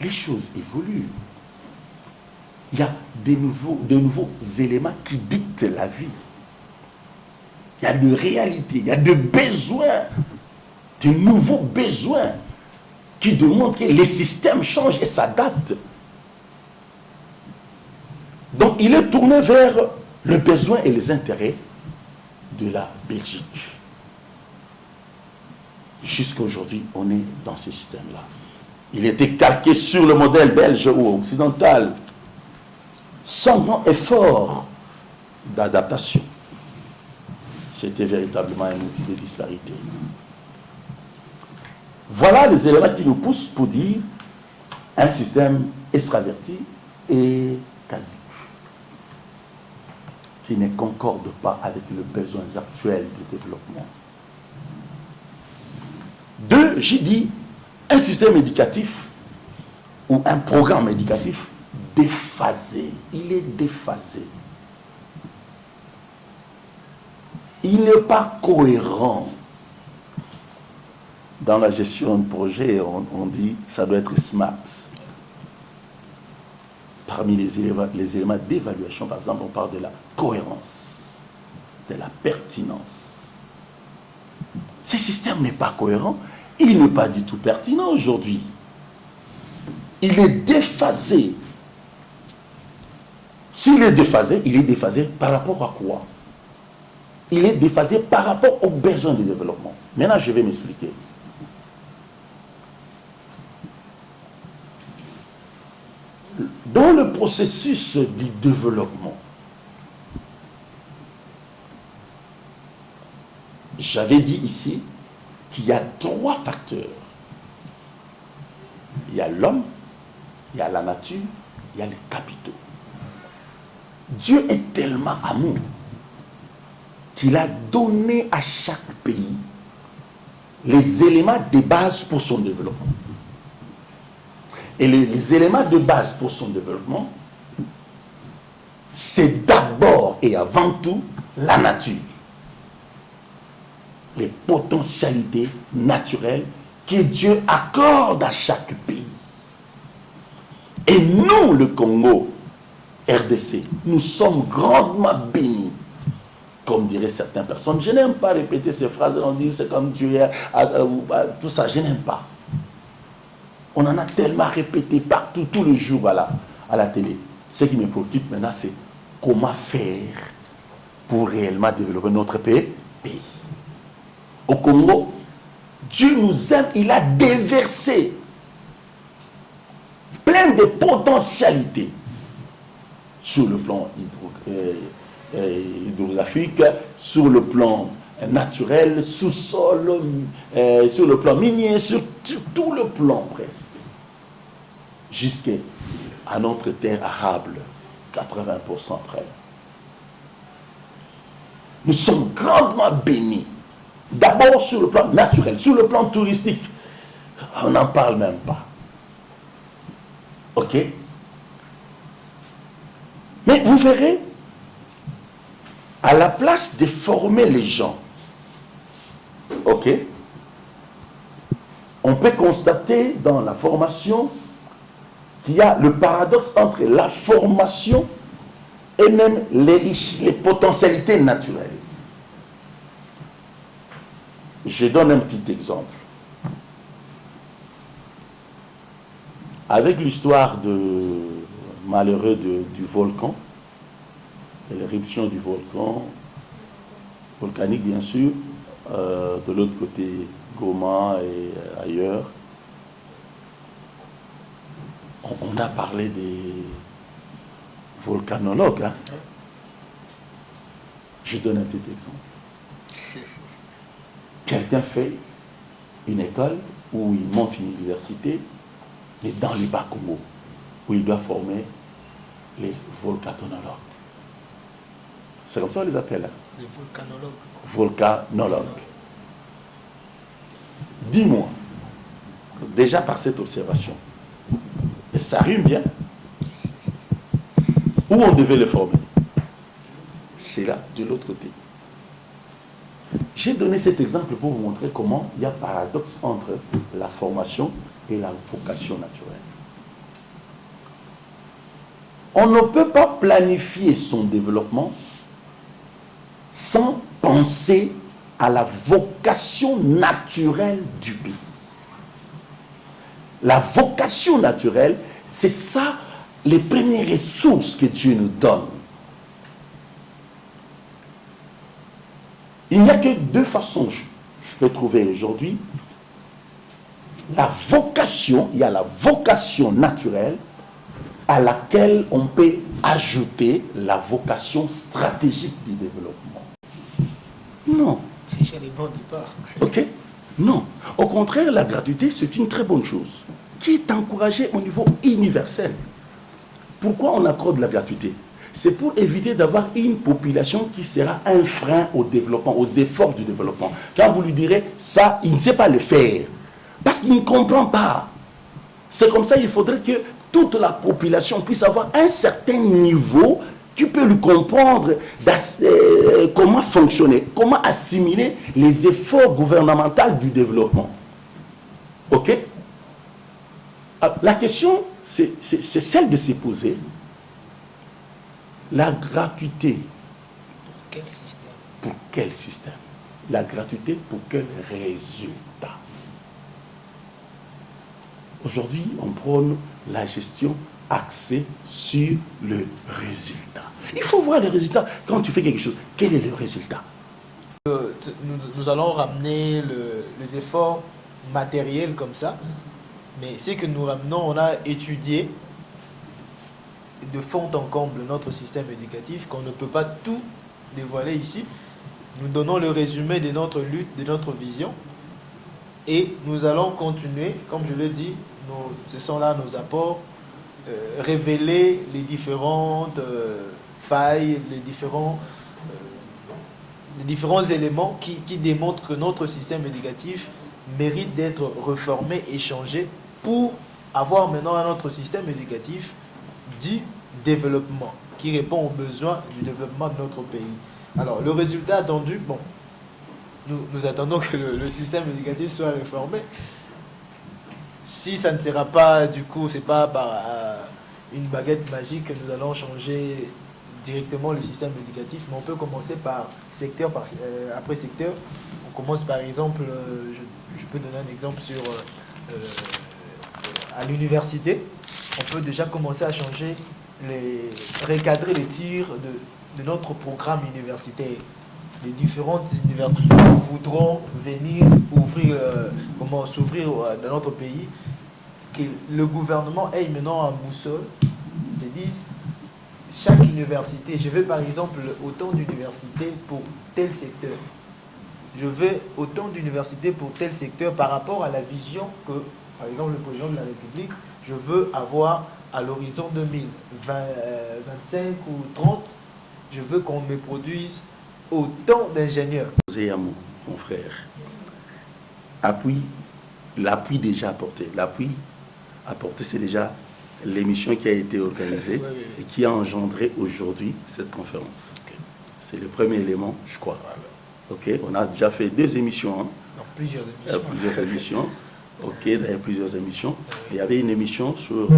Les choses évoluent. Il y a de nouveaux éléments qui dictent la vie. Il y a de réalités, il y a de besoins, de nouveaux besoins qui démontrent que les systèmes changent et s'adaptent. Donc il est tourné vers le besoin et les intérêts de la Belgique. Jusqu'à aujourd'hui, on est dans ce système-là. Il était calqué sur le modèle belge ou occidental, sans grand effort d'adaptation. C'était véritablement un outil de disparité. Voilà les éléments qui nous poussent pour dire un système extraverti et caduc, qui ne concorde pas avec les besoins actuels du développement. Deux, j'ai dit, un système éducatif ou un programme éducatif déphasé. Il est déphasé. Il n'est pas cohérent. Dans la gestion de projet, on dit que ça doit être smart. Parmi les éléments d'évaluation, par exemple, on parle de la cohérence, de la pertinence. Ce système n'est pas cohérent, il n'est pas du tout pertinent aujourd'hui. Il est déphasé. S'il est déphasé par rapport à quoi? Il est déphasé par rapport aux besoins de développement. Maintenant, je vais m'expliquer. Dans le processus du développement, j'avais dit ici qu'il y a trois facteurs. Il y a l'homme, il y a la nature, il y a les capitaux. Dieu est tellement amour qu'il a donné à chaque pays les éléments de base pour son développement. Et les éléments de base pour son développement, c'est d'abord et avant tout la nature. Les potentialités naturelles que Dieu accorde à chaque pays. Et nous, le Congo, RDC, nous sommes grandement bénis. Comme diraient certaines personnes, je n'aime pas répéter ces phrases, on dit c'est comme Dieu, tout ça, je n'aime pas. On en a tellement répété partout, tous les jours à la télé. Ce qui me préoccupe maintenant, c'est comment faire pour réellement développer notre pays. Au Congo, Dieu nous aime, il a déversé plein de potentialités sur le plan hydrographique, sur le plan naturel, sous-sol, sur le plan minier, sur tout le plan presque. Jusqu'à notre terre arable, 80% près. Nous sommes grandement bénis. D'abord sur le plan naturel, sur le plan touristique. On n'en parle même pas. Ok? Mais vous verrez, à la place de former les gens, ok, on peut constater dans la formation qu'il y a le paradoxe entre la formation et même les potentialités naturelles. Je donne un petit exemple. Avec l'histoire malheureux du volcan, l'éruption du volcan, volcanique bien sûr, de l'autre côté Goma et ailleurs, on a parlé des volcanologues. Hein. Je donne un petit exemple. Quelqu'un fait une école où il monte une université, mais dans les Bas-Congo, où il doit former les volcanologues. C'est comme ça qu'on les appelle. Hein? Les volcanologues. Volcanologues. Dis-moi, déjà par cette observation, et ça rime bien, où on devait les former? C'est là, de l'autre côté. J'ai donné cet exemple pour vous montrer comment il y a paradoxe entre la formation et la vocation naturelle. On ne peut pas planifier son développement sans penser à la vocation naturelle du pays. La vocation naturelle, c'est ça, les premières ressources que Dieu nous donne. Il n'y a que deux façons, je peux trouver aujourd'hui. La vocation, il y a la vocation naturelle à laquelle on peut ajouter la vocation stratégique du développement. Non. C'est les bons départs. Ok? Non. Au contraire, la gratuité, c'est une très bonne chose qui est encouragée au niveau universel. Pourquoi on accorde la gratuité? C'est pour éviter d'avoir une population qui sera un frein au développement, aux efforts du développement. Quand vous lui direz ça, il ne sait pas le faire. Parce qu'il ne comprend pas. C'est comme ça, il faudrait que toute la population puisse avoir un certain niveau qui peut lui comprendre comment fonctionner, comment assimiler les efforts gouvernementaux du développement. Ok? La question, c'est celle de se poser. La gratuité. Quel système? Pour quel système? La gratuité pour quel résultat? Aujourd'hui, on prône la gestion axée sur le résultat. Il faut voir les résultats. Quand tu fais quelque chose, quel est le résultat? Nous allons ramener les efforts matériels comme ça, mais c'est que nous ramenons, on a étudié de fond en comble notre système éducatif, qu'on ne peut pas tout dévoiler ici. Nous donnons le résumé de notre lutte, de notre vision, et nous allons continuer, comme je l'ai dit, ce sont là nos apports, révéler les différentes failles, les différents éléments qui démontrent que notre système éducatif mérite d'être reformé et changé pour avoir maintenant un autre système éducatif du développement, qui répond aux besoins du développement de notre pays. Alors, le résultat attendu, bon, nous attendons que le système éducatif soit réformé. Si ça ne sera pas, du coup, c'est pas par une baguette magique que nous allons changer directement le système éducatif, mais on peut commencer par secteur, après secteur. On commence par exemple, je peux donner un exemple sur à l'université. On peut déjà commencer à changer, recadrer les tirs de notre programme universitaire. Les différentes universités voudront venir s'ouvrir dans notre pays, que le gouvernement ait maintenant un boussole, se dise chaque université, je veux par exemple autant d'universités pour tel secteur. Je veux autant d'universités pour tel secteur par rapport à la vision que, par exemple, le président de la République, je veux avoir à l'horizon 2025 ou 30, je veux qu'on me produise autant d'ingénieurs. Mon frère, l'appui déjà apporté. L'appui apporté, c'est déjà l'émission qui a été organisée et qui a engendré aujourd'hui cette conférence. C'est le premier élément, je crois. Ok, on a déjà fait 2 émissions. Hein. Non, plusieurs émissions. Plusieurs émissions. Ok, il y a plusieurs émissions. Il y avait une émission sur,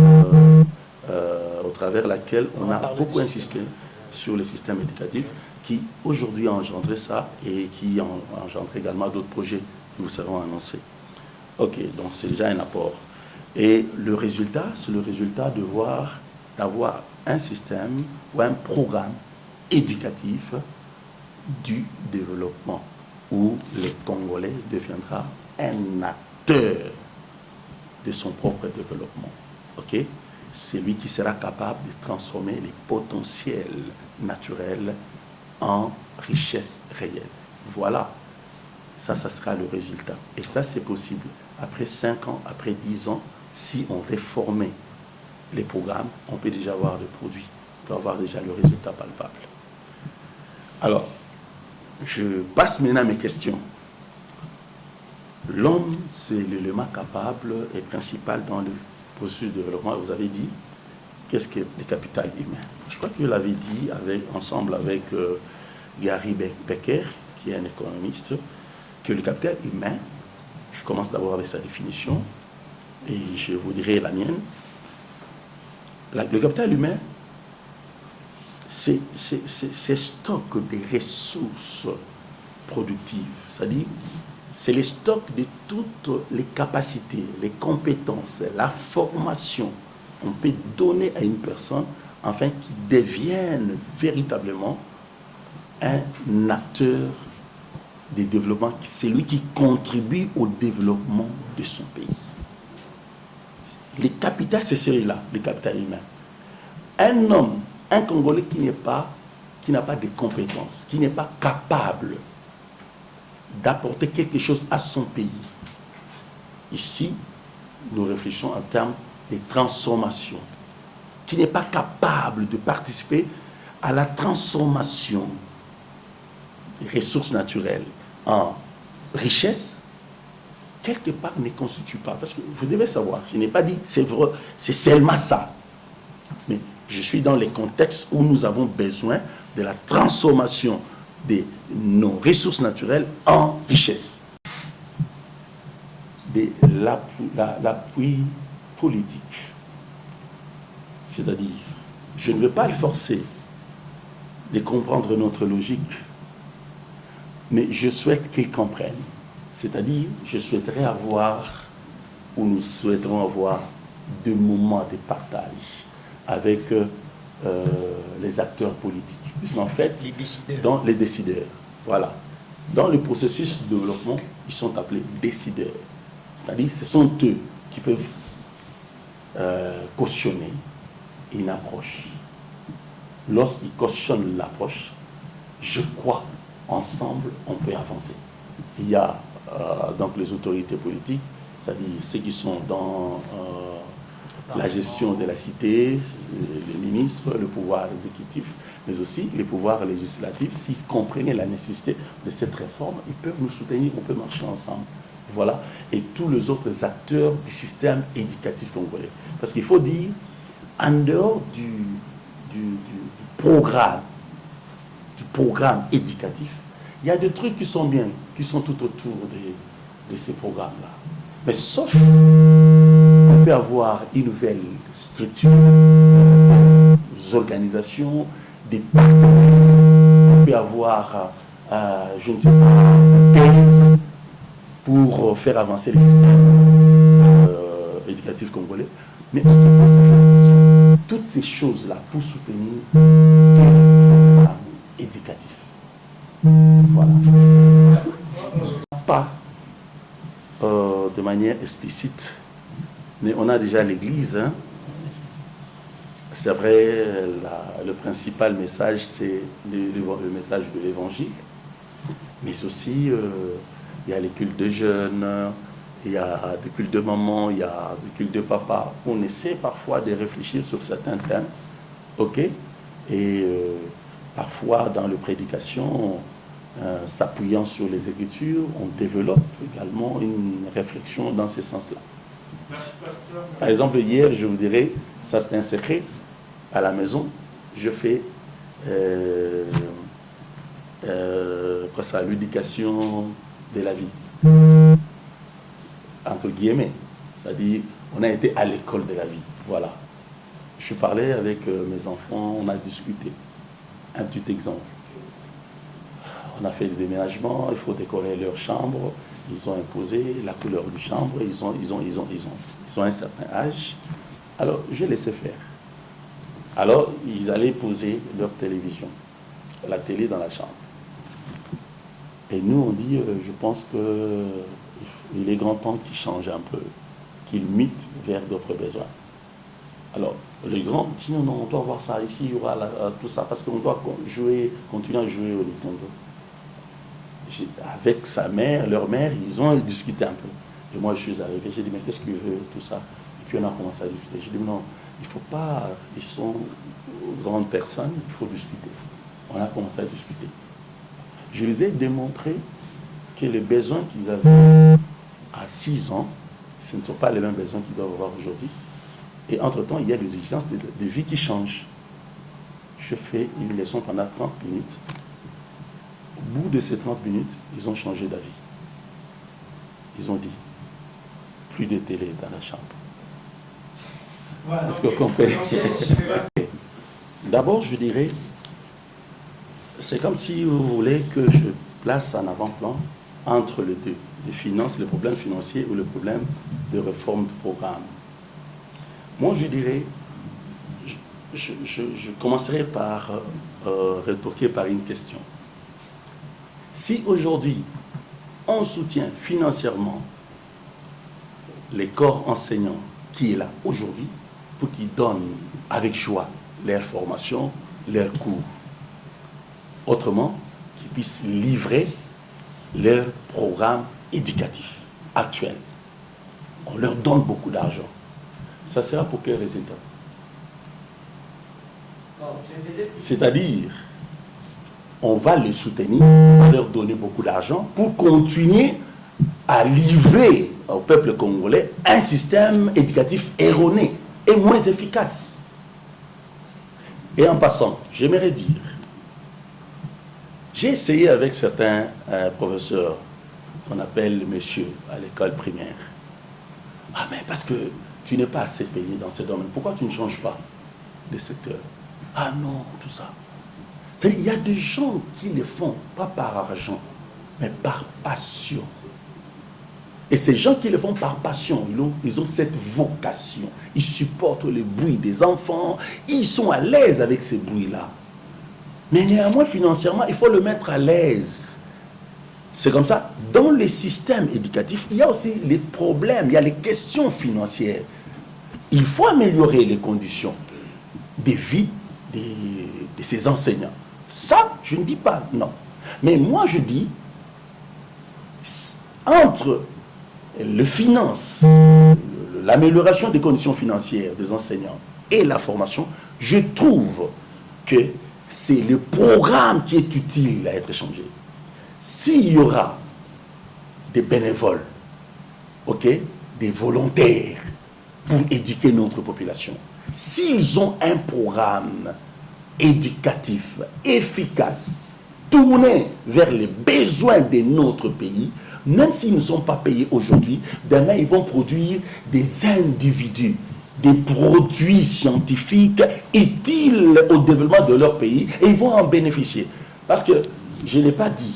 au travers laquelle on a beaucoup insisté sur le système éducatif qui aujourd'hui a engendré ça et qui a engendré également d'autres projets qui vous seront annoncés. Ok, donc c'est déjà un apport. Et le résultat, c'est le résultat d'avoir un système ou un programme éducatif du développement où le Congolais deviendra un acteur de son propre développement. Ok? C'est lui qui sera capable de transformer les potentiels naturels en richesse réelle. Voilà. Ça sera le résultat. Et ça, c'est possible. Après 5 ans, après 10 ans, si on réformait les programmes, on peut déjà avoir le produit, on peut avoir déjà le résultat palpable. Alors, je passe maintenant à mes questions. L'homme, c'est l'élément capable et principal dans le processus de développement. Vous avez dit, qu'est-ce que le capital humain? Je crois que vous l'avez dit ensemble avec Gary Becker, qui est un économiste, que le capital humain, je commence d'abord avec sa définition, et je vous dirai la mienne. Le capital humain, c'est stock des ressources productive. C'est-à-dire, c'est le stock de toutes les capacités, les compétences, la formation qu'on peut donner à une personne afin qu'il devienne véritablement un acteur de développement. C'est lui qui contribue au développement de son pays. Le capital, c'est celui-là, le capital humain. Un homme, un Congolais qui n'a pas de compétences, qui n'est pas capable d'apporter quelque chose à son pays. Ici, nous réfléchissons en termes de transformation, qui n'est pas capable de participer à la transformation des ressources naturelles en richesse, quelque part ne constitue pas. Parce que vous devez savoir, je n'ai pas dit c'est vrai, c'est seulement ça. Mais je suis dans les contextes où nous avons besoin de la transformation de nos ressources naturelles en richesse. De l'appui politique. C'est-à-dire, je ne veux pas le forcer de comprendre notre logique, mais je souhaite qu'il comprenne. C'est-à-dire, je souhaiterais avoir, ou nous souhaiterons avoir, des moments de partage avec les acteurs politiques. Puisqu'en fait, les décideurs, voilà. Dans le processus de développement, ils sont appelés décideurs. C'est-à-dire, ce sont eux qui peuvent cautionner une approche. Lorsqu'ils cautionnent l'approche, je crois, ensemble, on peut avancer. Il y a donc les autorités politiques, c'est-à-dire ceux qui sont dans la gestion de la cité, les ministres, le pouvoir exécutif, mais aussi les pouvoirs législatifs. S'ils comprenaient la nécessité de cette réforme, ils peuvent nous soutenir, on peut marcher ensemble. Voilà. Et tous les autres acteurs du système éducatif congolais. Parce qu'il faut dire, en dehors du programme éducatif, il y a des trucs qui sont bien, qui sont tout autour de ces programmes-là. Mais sauf on peut avoir une nouvelle structure, des organisations, des partenaires, on peut avoir, je ne sais pas, thèse pour faire avancer le système éducatif congolais. Mais on se pose toujours la question, toutes ces choses-là pour soutenir le programme éducatif. Voilà. Pas de manière explicite, mais on a déjà l'Église. Hein. C'est vrai, le principal message, c'est le message de l'Évangile. Mais aussi, il y a les cultes de jeunes, il y a des cultes de maman, il y a des cultes de papa. On essaie parfois de réfléchir sur certains thèmes. OK? Et parfois, dans les prédications, s'appuyant sur les Écritures, on développe également une réflexion dans ce sens-là. Par exemple, hier, je vous dirais, ça c'est un secret, à la maison, je fais l'éducation de la vie, entre guillemets, c'est-à-dire on a été à l'école de la vie, voilà. Je parlais avec mes enfants, on a discuté, un petit exemple. On a fait des déménagements, il faut décorer leur chambre, ils ont imposé la couleur du chambre, ils ont un certain âge. Alors, je laissais faire. Alors, ils allaient poser leur télévision, la télé dans la chambre. Et nous, on dit, je pense qu'il est grand temps qu'ils changent un peu, qu'ils mutent vers d'autres besoins. Alors, les grands disent, non, on doit voir ça ici, il y aura tout ça, parce qu'on doit continuer à jouer au Nintendo. Avec sa mère, leur mère, ils ont discuté un peu. Et moi, je suis arrivé, j'ai dit, mais qu'est-ce qu'il veut, tout ça? Et puis on a commencé à discuter. J'ai dit, non, il ne faut pas, ils sont grandes personnes, il faut discuter. On a commencé à discuter. Je les ai démontré que les besoins qu'ils avaient à 6 ans, ce ne sont pas les mêmes besoins qu'ils doivent avoir aujourd'hui. Et entre-temps, il y a des exigences de vie qui changent. Je fais une leçon pendant 30 minutes. Au bout de ces 30 minutes, ils ont changé d'avis. Ils ont dit, plus de télé dans la chambre. Voilà, est-ce que vous comprenez? D'abord, je dirais, c'est comme si vous voulez que je place en avant-plan entre les deux, les finances, le problème financier ou le problème de réforme du programme. Moi, je dirais, je commencerai par rétorquer par une question. Si aujourd'hui, on soutient financièrement les corps enseignants qui est là aujourd'hui pour qu'ils donnent avec joie leur formation, leurs cours, autrement, qu'ils puissent livrer leur programme éducatif actuel. On leur donne beaucoup d'argent. Ça sera pour quel résultat? C'est-à-dire, on va les soutenir, on va leur donner beaucoup d'argent pour continuer à livrer au peuple congolais un système éducatif erroné et moins efficace. Et en passant, j'aimerais dire, j'ai essayé avec certains professeurs qu'on appelle monsieur à l'école primaire. Ah mais parce que tu n'es pas assez payé dans ce domaine, pourquoi tu ne changes pas de secteur? Ah non, tout ça. Il y a des gens qui le font, pas par argent, mais par passion. Et ces gens qui le font par passion, ils ont cette vocation. Ils supportent le bruit des enfants, ils sont à l'aise avec ces bruits-là. Mais néanmoins, financièrement, il faut le mettre à l'aise. C'est comme ça. Dans les systèmes éducatifs, il y a aussi les problèmes, il y a les questions financières. Il faut améliorer les conditions de vie de ces enseignants. Ça, je ne dis pas non. Mais moi, je dis, entre le finance, l'amélioration des conditions financières des enseignants et la formation, je trouve que c'est le programme qui est utile à être changé. S'il y aura des bénévoles, ok, des volontaires pour éduquer notre population, s'ils ont un programme éducatif efficace, tourné vers les besoins de notre pays, même s'ils ne sont pas payés aujourd'hui, demain ils vont produire des individus, des produits scientifiques utiles au développement de leur pays et ils vont en bénéficier. Parce que, je ne l'ai pas dit,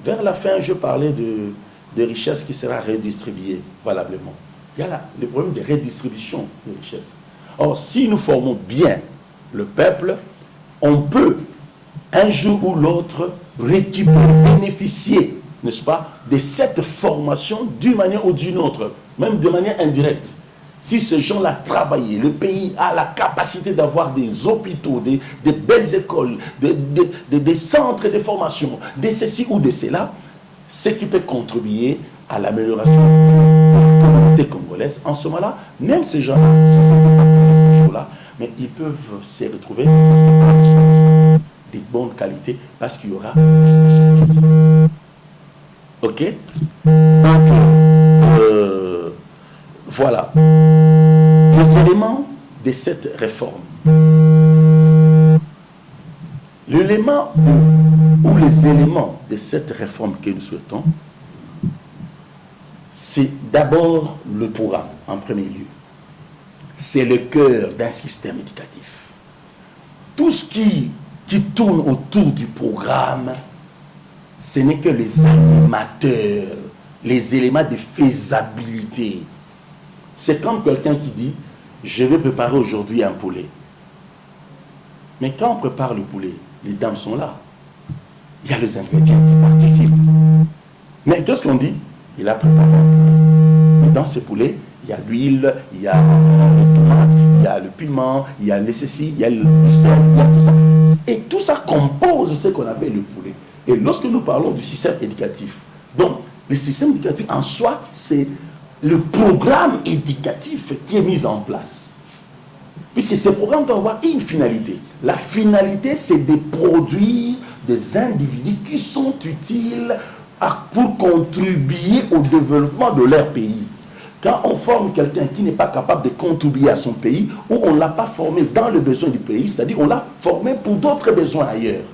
vers la fin je parlais de richesses qui sera redistribuée valablement. Il y a là le problème de redistribution de richesses. Or, si nous formons bien le peuple, on peut un jour ou l'autre récupérer, bénéficier, n'est-ce pas, de cette formation d'une manière ou d'une autre, même de manière indirecte. Si ces gens-là travaillent, le pays a la capacité d'avoir des hôpitaux, des belles écoles, des centres de formation, de ceci ou de cela, ce qui peut contribuer à l'amélioration de la communauté congolaise. En ce moment-là, même ces gens-là, ça ne peut pas faire ces jours-là, mais ils peuvent se retrouver parce qu'il y aura des spécialistes de bonne qualité, parce qu'il y aura des spécialistes. Ok? Donc, voilà. Les éléments de cette réforme. L'élément ou les éléments de cette réforme que nous souhaitons, c'est d'abord le programme, en premier lieu. C'est le cœur d'un système éducatif. Tout ce qui tourne autour du programme, ce n'est que les animateurs, les éléments de faisabilité. C'est comme quelqu'un qui dit, je vais préparer aujourd'hui un poulet. Mais quand on prépare le poulet, les dames sont là. Il y a les ingrédients qui participent. Mais qu'est-ce qu'on dit? Il a préparé un poulet. Mais dans ce poulet, il y a l'huile, il y a les tomates, il y a le piment, il y a le ceci, il y a le sel, il y a tout ça. Et tout ça compose ce qu'on appelle le poulet. Et lorsque nous parlons du système éducatif, donc le système éducatif en soi, c'est le programme éducatif qui est mis en place. Puisque ce programme doit avoir une finalité. La finalité, c'est de produire des individus qui sont utiles pour contribuer au développement de leur pays. Quand on forme quelqu'un qui n'est pas capable de contribuer à son pays, ou on ne l'a pas formé dans le besoin du pays, c'est-à-dire on l'a formé pour d'autres besoins ailleurs.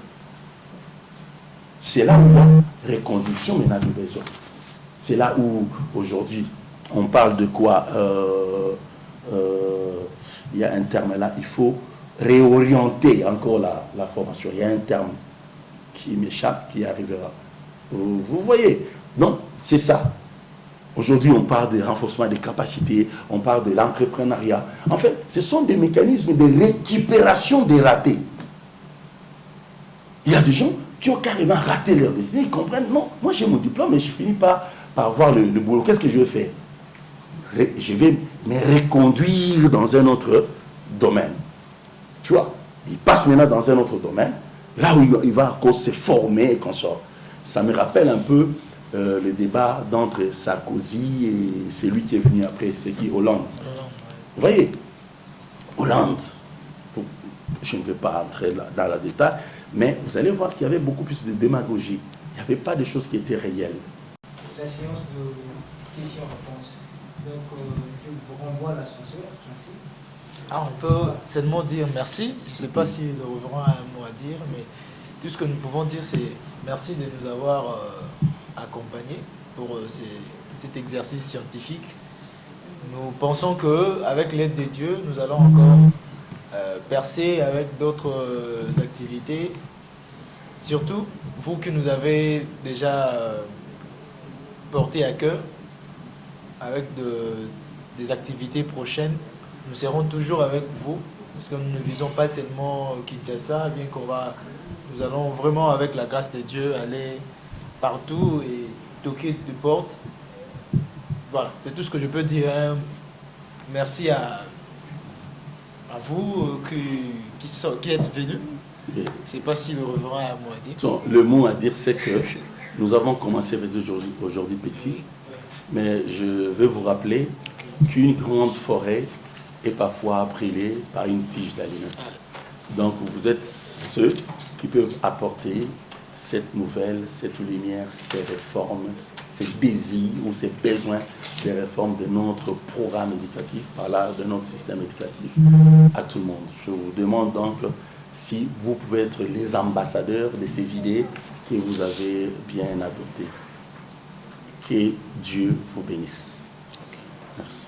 C'est là où il y a reconduction maintenant de besoins. C'est là où aujourd'hui on parle de quoi il y a un terme là, il faut réorienter encore la formation. Il y a un terme qui m'échappe, qui arrivera. Vous voyez? Donc, c'est ça. Aujourd'hui, on parle de renforcement des capacités, on parle de l'entrepreneuriat. En fait, ce sont des mécanismes de récupération des ratés. Il y a des gens qui ont carrément raté leur destinée, ils comprennent, non, moi j'ai mon diplôme, mais je finis par avoir le boulot. Qu'est-ce que je vais faire? Je vais me reconduire dans un autre domaine. Tu vois, il passe maintenant dans un autre domaine, là où il va encore se former et qu'on sort. Ça me rappelle un peu le débat d'entre Sarkozy et celui qui est venu après, c'est qui? Hollande. Vous voyez, Hollande, je ne vais pas entrer dans le détail, mais vous allez voir qu'il y avait beaucoup plus de démagogie. Il n'y avait pas de choses qui étaient réelles. La séance de questions-réponses. Donc, je vous renvoie à l'ascenseur. Merci. Ah, on peut seulement dire merci. Je ne sais pas si le reverend a un mot à dire, mais tout ce que nous pouvons dire, c'est merci de nous avoir accompagnés pour cet exercice scientifique. Nous pensons qu'avec l'aide de Dieu, nous allons encore percer avec d'autres activités. Surtout, vous qui nous avez déjà porté à cœur avec des activités prochaines, nous serons toujours avec vous, parce que nous ne visons pas seulement Kinshasa, bien nous allons vraiment, avec la grâce de Dieu, aller partout et toquer des portes. Voilà, c'est tout ce que je peux dire. Hein. Merci à vous qui êtes venus. Je ne sais pas si le reverend a un mot à dire. Le mot à dire, c'est que nous avons commencé aujourd'hui petit, mais je veux vous rappeler qu'une grande forêt est parfois brûlée par une tige d'allumette. Donc vous êtes ceux qui peuvent apporter cette nouvelle, cette lumière, ces réformes, ces désirs ou ces besoins des réformes de notre programme éducatif, par là de notre système éducatif à tout le monde. Je vous demande donc si vous pouvez être les ambassadeurs de ces idées que vous avez bien adoptées. Que Dieu vous bénisse. Merci.